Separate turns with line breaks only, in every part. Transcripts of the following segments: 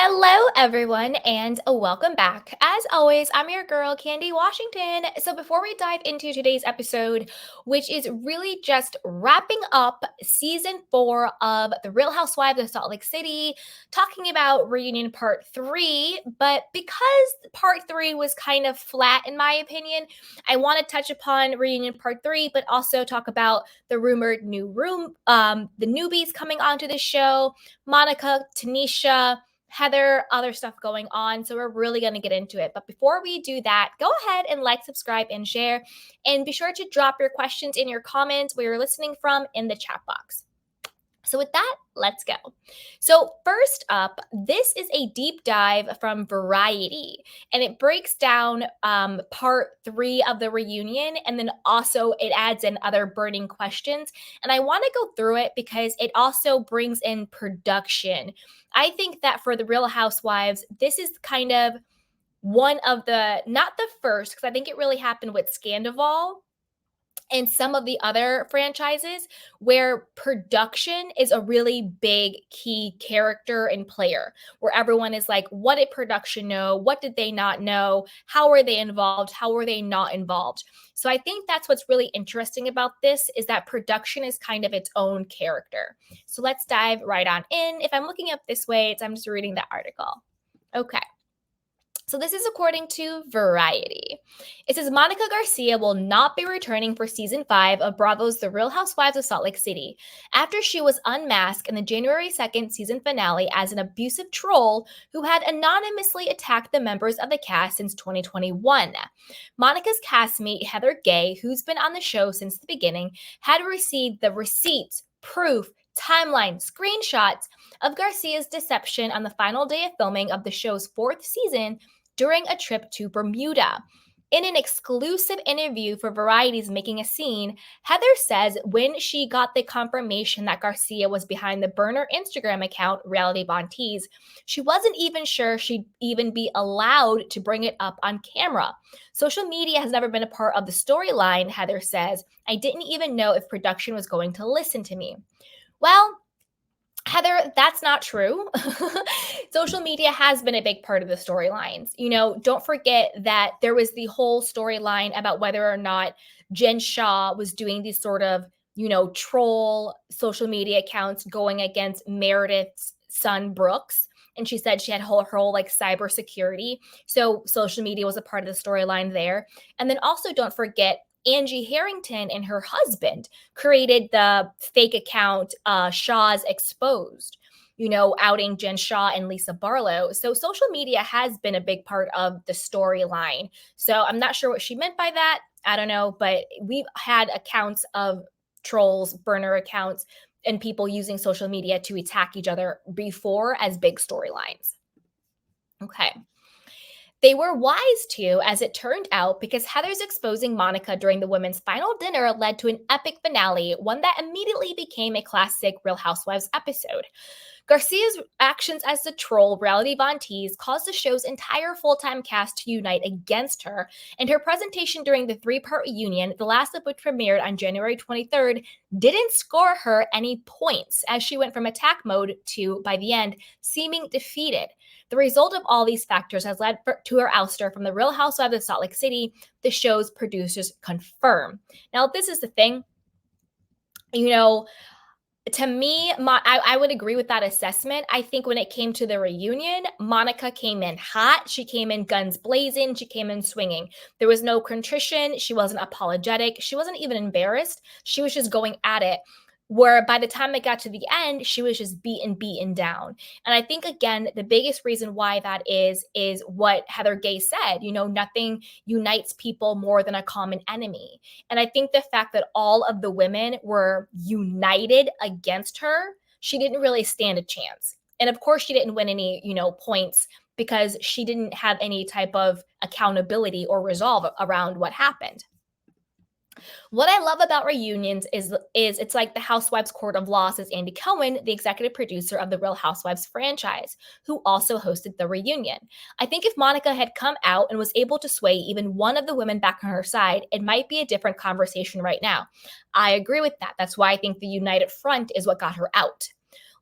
Hello, everyone, and welcome back. As always, I'm your girl, Candy Washington. So, before we dive into today's episode, which is really just wrapping up season 4 of The Real Housewives of Salt Lake City, talking about reunion part 3, but because part 3 was kind of flat, in my opinion, I want to touch upon reunion part 3, but also talk about the rumored the newbies coming onto the show, Monica, Tanisha, Heather, other stuff going on. So we're really going to get into it. But before we do that, go ahead and like, subscribe, and share. And be sure to drop your questions in your comments where you're listening from in the chat box. So with that, let's go. So first up, this is a deep dive from Variety, and it breaks down part 3 of the reunion, and then also it adds in other burning questions. And I want to go through it because it also brings in production. I think that for the Real Housewives, this is kind of one of the, not the first, because I think it really happened with Scandival and some of the other franchises where production is a really big key character and player, where everyone is like, what did production know? What did they not know? How were they involved? How were they not involved? So I think that's what's really interesting about this, is that production is kind of its own character. So let's dive right on in. If I'm looking up this way, I'm just reading the article. Okay. So this is according to Variety. It says Monica Garcia will not be returning for season 5 of Bravo's The Real Housewives of Salt Lake City after she was unmasked in the January 2nd season finale as an abusive troll who had anonymously attacked the members of the cast since 2021. Monica's castmate Heather Gay, who's been on the show since the beginning, had received the receipts, proof, timeline, screenshots of Garcia's deception on the final day of filming of the show's 4th season during a trip to Bermuda. In an exclusive interview for Variety's Making a Scene, Heather says when she got the confirmation that Garcia was behind the burner Instagram account, Blvd, she wasn't even sure she'd even be allowed to bring it up on camera. Social media has never been a part of the storyline, Heather says. I didn't even know if production was going to listen to me. Well, Heather, that's not true. Social media has been a big part of the storylines. Don't forget that there was the whole storyline about whether or not Jen Shah was doing these sort of, troll social media accounts going against Meredith's son, Brooks. And she said she had her whole like cybersecurity. So social media was a part of the storyline there. And then also don't forget Angie Harrington and her husband created the fake account Shaw's Exposed, outing Jen Shah and Lisa Barlow. So social media has been a big part of the storyline. So I'm not sure what she meant by that. I don't know, but we've had accounts of trolls, burner accounts, and people using social media to attack each other before as big storylines. Okay. They were wise to, as it turned out, because Heather's exposing Monica during the women's final dinner led to an epic finale, one that immediately became a classic Real Housewives episode. Garcia's actions as the troll, Blvd, caused the show's entire full-time cast to unite against her, and her presentation during the 3-part reunion, the last of which premiered on January 23rd, didn't score her any points, as she went from attack mode to, by the end, seeming defeated. The result of all these factors has led to her ouster from the Real Housewives of Salt Lake City, the show's producers confirm. Now, this is the thing, to me, I would agree with that assessment. I think when it came to the reunion, Monica came in hot. She came in guns blazing. She came in swinging. There was no contrition. She wasn't apologetic. She wasn't even embarrassed. She was just going at it. Where by the time it got to the end, she was just beaten down. And I think, again, the biggest reason why that is what Heather Gay said, nothing unites people more than a common enemy. And I think the fact that all of the women were united against her, she didn't really stand a chance. And of course, she didn't win any, points because she didn't have any type of accountability or resolve around what happened. What I love about reunions is it's like the Housewives Court of Law, says Andy Cohen, the executive producer of the Real Housewives franchise, who also hosted the reunion. I think if Monica had come out and was able to sway even one of the women back on her side, it might be a different conversation right now. I agree with that. That's why I think the united front is what got her out.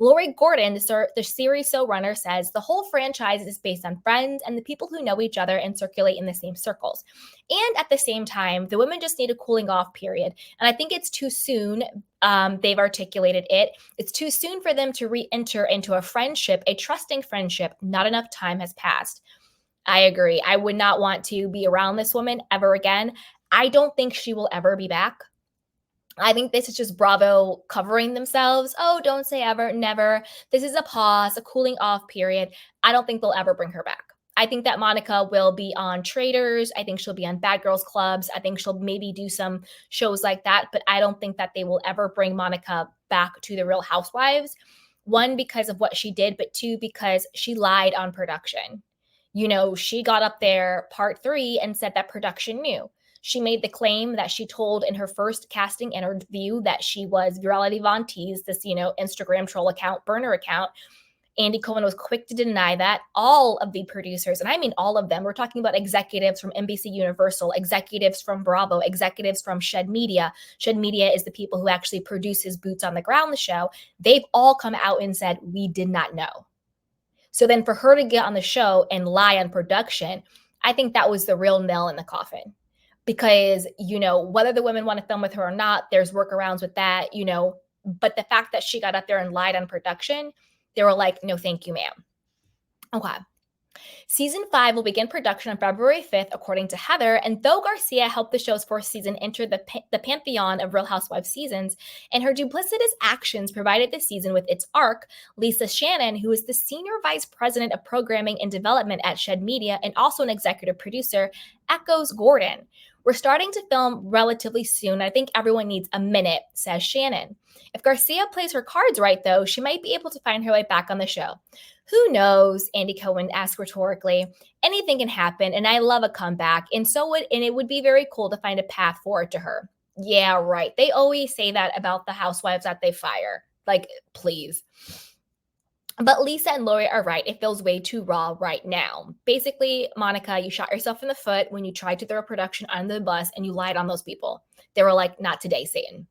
Lori Gordon, the series showrunner, says the whole franchise is based on friends and the people who know each other and circulate in the same circles. And at the same time, the women just need a cooling off period. And I think it's too soon. They've articulated it. It's too soon for them to re-enter into a friendship, a trusting friendship. Not enough time has passed. I agree. I would not want to be around this woman ever again. I don't think she will ever be back. I think this is just Bravo covering themselves. Oh, don't say ever, never. This is a pause, a cooling off period. I don't think they'll ever bring her back. I think that Monica will be on Traders. I think she'll be on Bad Girls Clubs. I think she'll maybe do some shows like that, but I don't think that they will ever bring Monica back to the Real Housewives. One, because of what she did, but two, because she lied on production. She got up there part 3 and said that production knew. She made the claim that she told in her first casting interview that she was Virality Von Tease, this, Instagram troll account, burner account. Andy Cohen was quick to deny that. All of the producers, and I mean all of them, we're talking about executives from NBC Universal, executives from Bravo, executives from Shed Media. Shed Media is the people who actually produces Boots on the Ground, the show. They've all come out and said, we did not know. So then for her to get on the show and lie on production, I think that was the real nail in the coffin. Because, whether the women want to film with her or not, there's workarounds with that, but the fact that she got up there and lied on production, they were like, no, thank you, ma'am. Okay. Season 5 will begin production on February 5th, according to Heather, and though Garcia helped the show's 4th season enter the pantheon of Real Housewives seasons, and her duplicitous actions provided the season with its arc, Lisa Shannon, who is the Senior Vice President of Programming and Development at Shed Media and also an executive producer, echoes Gordon. We're starting to film relatively soon. I think everyone needs a minute, says Shannon. If Garcia plays her cards right, though, she might be able to find her way back on the show. Who knows? Andy Cohen asked rhetorically. Anything can happen, and I love a comeback, and it would be very cool to find a path forward to her. Yeah, right. They always say that about the housewives that they fire. Like, please. But Lisa and Lori are right. It feels way too raw right now. Basically, Monica, you shot yourself in the foot when you tried to throw production under the bus and you lied on those people. They were like, not today, Satan.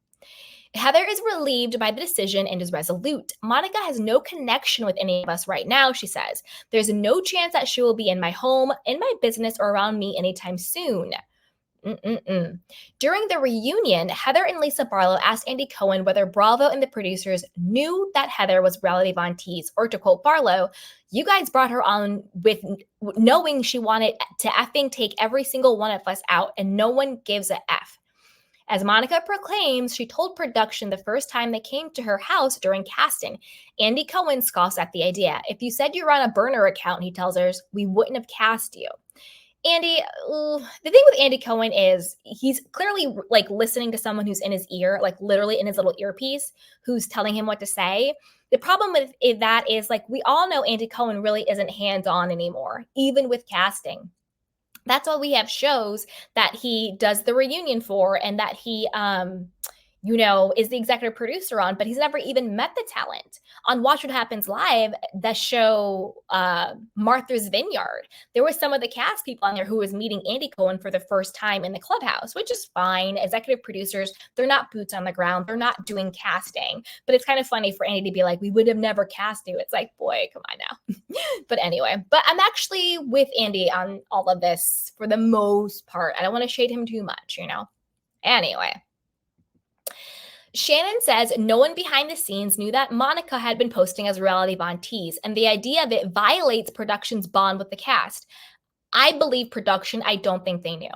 Heather is relieved by the decision and is resolute. Monica has no connection with any of us right now, she says. There's no chance that she will be in my home, in my business, or around me anytime soon. During the reunion, Heather and Lisa Barlow asked Andy Cohen whether Bravo and the producers knew that Heather was Reality Von Tease, or to quote Barlow, you guys brought her on with knowing she wanted to effing take every single one of us out, and no one gives a F. As Monica proclaims, she told production the first time they came to her house during casting. Andy Cohen scoffs at the idea. If you said you were on a burner account, he tells her, we wouldn't have cast you. Andy, the thing with Andy Cohen is he's clearly like listening to someone who's in his ear, like literally in his little earpiece, who's telling him what to say. The problem with that is like we all know Andy Cohen really isn't hands-on anymore, even with casting. That's why we have shows that he does the reunion for and that he is the executive producer on, but he's never even met the talent. On Watch What Happens Live, the show Martha's Vineyard, there was some of the cast people on there who was meeting Andy Cohen for the first time in the clubhouse, which is fine. Executive producers, they're not boots on the ground. They're not doing casting. But it's kind of funny for Andy to be like, we would have never cast you. It's like, boy, come on now. But anyway, I'm actually with Andy on all of this for the most part. I don't want to shade him too much, Anyway. Shannon says no one behind the scenes knew that Monica had been posting as Reality Von Tease, and the idea of it violates production's bond with the cast. I believe production. I don't think they knew.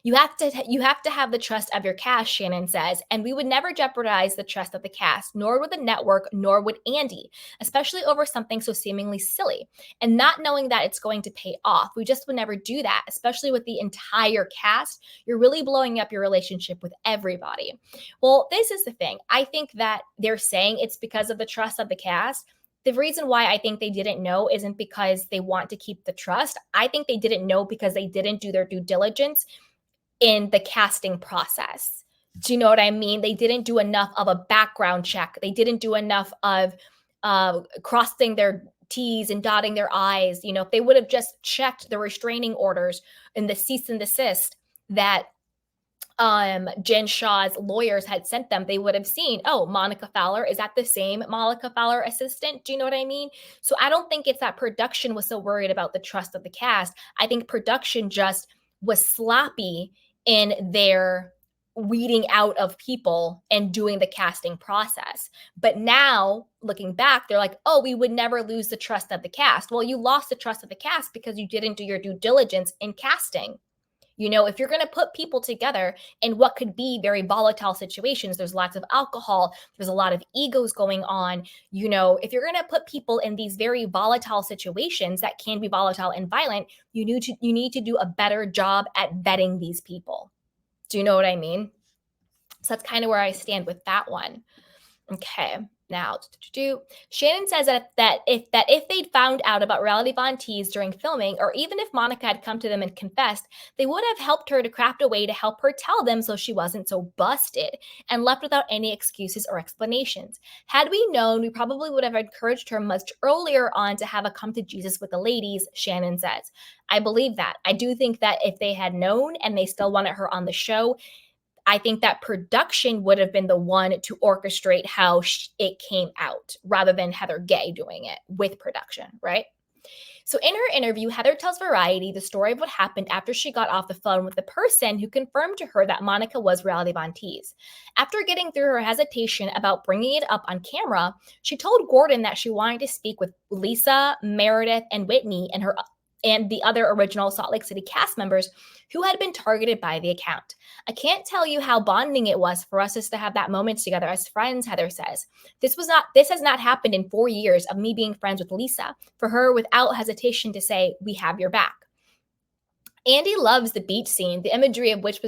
You have to have the trust of your cast, Shannon says, and we would never jeopardize the trust of the cast, nor would the network, nor would Andy, especially over something so seemingly silly. And not knowing that it's going to pay off, we just would never do that, especially with the entire cast. You're really blowing up your relationship with everybody. Well, this is the thing. I think that they're saying it's because of the trust of the cast. The reason why I think they didn't know isn't because they want to keep the trust. I think they didn't know because they didn't do their due diligence in the casting process. Do you know what I mean? They didn't do enough of a background check. They didn't do enough of crossing their T's and dotting their I's. If they would have just checked the restraining orders and the cease and desist that Jen Shah's lawyers had sent them, they would have seen, oh, Monica Fowler, is that the same Monica Fowler assistant? Do you know what I mean? So I don't think it's that production was so worried about the trust of the cast. I think production just was sloppy in their weeding out of people and doing the casting process. But now, looking back, they're like, oh, we would never lose the trust of the cast. Well, you lost the trust of the cast because you didn't do your due diligence in casting. You know, if you're going to put people together in what could be very volatile situations, there's lots of alcohol, there's a lot of egos going on. You know, if you're going to put people in these very volatile situations that can be volatile and violent, you need to do a better job at vetting these people. Do you know what I mean? So that's kind of where I stand with that one. Okay. Now, Shannon says that if they'd found out about reality Von Tease during filming, or even if Monica had come to them and confessed, they would have helped her to craft a way to help her tell them so she wasn't so busted and left without any excuses or explanations. Had we known, we probably would have encouraged her much earlier on to have a come to Jesus with the ladies, Shannon says. I believe that. I do think that if they had known and they still wanted her on the show, I think that production would have been the one to orchestrate how it came out rather than Heather Gay doing it with production, right? So in her interview, Heather tells Variety the story of what happened after she got off the phone with the person who confirmed to her that Monica was Reality Von Tease. After getting through her hesitation about bringing it up on camera, she told Gordon that she wanted to speak with Lisa, Meredith, and Whitney and the other original Salt Lake City cast members who had been targeted by the account. I can't tell you how bonding it was for us to have that moment together as friends, Heather says. This has not happened in 4 years of me being friends with Lisa, for her without hesitation to say, we have your back. Andy loves the beach scene, the imagery of which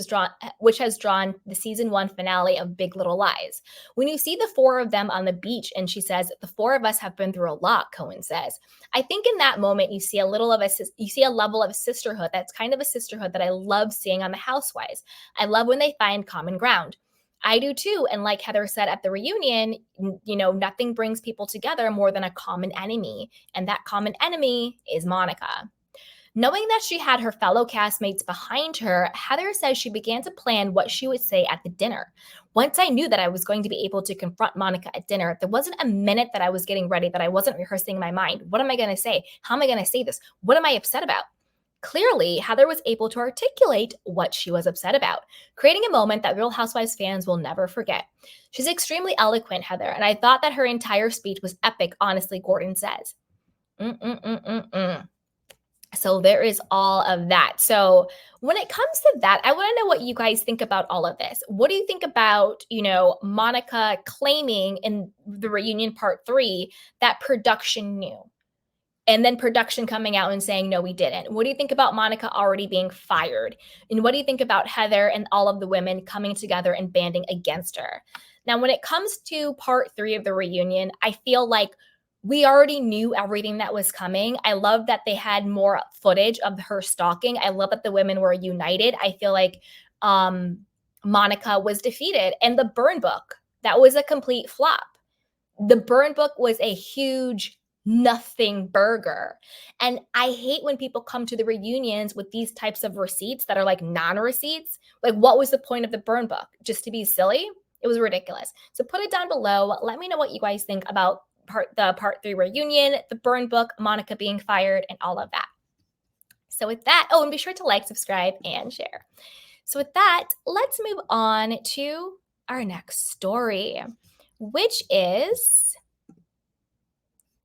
has drawn the season 1 finale of Big Little Lies. When you see the 4 of them on the beach and she says, the 4 of us have been through a lot, Cohen says. I think in that moment you see a level of sisterhood that's kind of a sisterhood that I love seeing on the Housewives. I love when they find common ground. I do too. And like Heather said at the reunion, you know, nothing brings people together more than a common enemy. And that common enemy is Monica. Knowing that she had her fellow castmates behind her, Heather says she began to plan what she would say at the dinner. Once I knew that I was going to be able to confront Monica at dinner, there wasn't a minute that I was getting ready that I wasn't rehearsing in my mind. What am I going to say? How am I going to say this? What am I upset about? Clearly, Heather was able to articulate what she was upset about, creating a moment that Real Housewives fans will never forget. She's extremely eloquent, Heather, and I thought that her entire speech was epic, honestly, Gordon says. So there is all of that. So when it comes to that, I want to know what you guys think about all of this. What do you think about, you know, Monica claiming in the reunion part 3 that production knew? And then production coming out and saying, no, we didn't. What do you think about Monica already being fired? And what do you think about Heather and all of the women coming together and banding against her? Now, when it comes to part 3 of the reunion, I feel like we already knew everything that was coming. I love that they had more footage of her stalking. I love that the women were united. I feel like Monica was defeated. And the burn book, that was a complete flop. The burn book was a huge nothing burger. And I hate when people come to the reunions with these types of receipts that are like non-receipts. Like, what was the point of the burn book? Just to be silly? It was ridiculous. So put it down below. Let me know what you guys think about the part 3 reunion, the burn book, Monica being fired, and all of that. So with that, oh, and be sure to like, subscribe, and share. So with that, let's move on to our next story, which is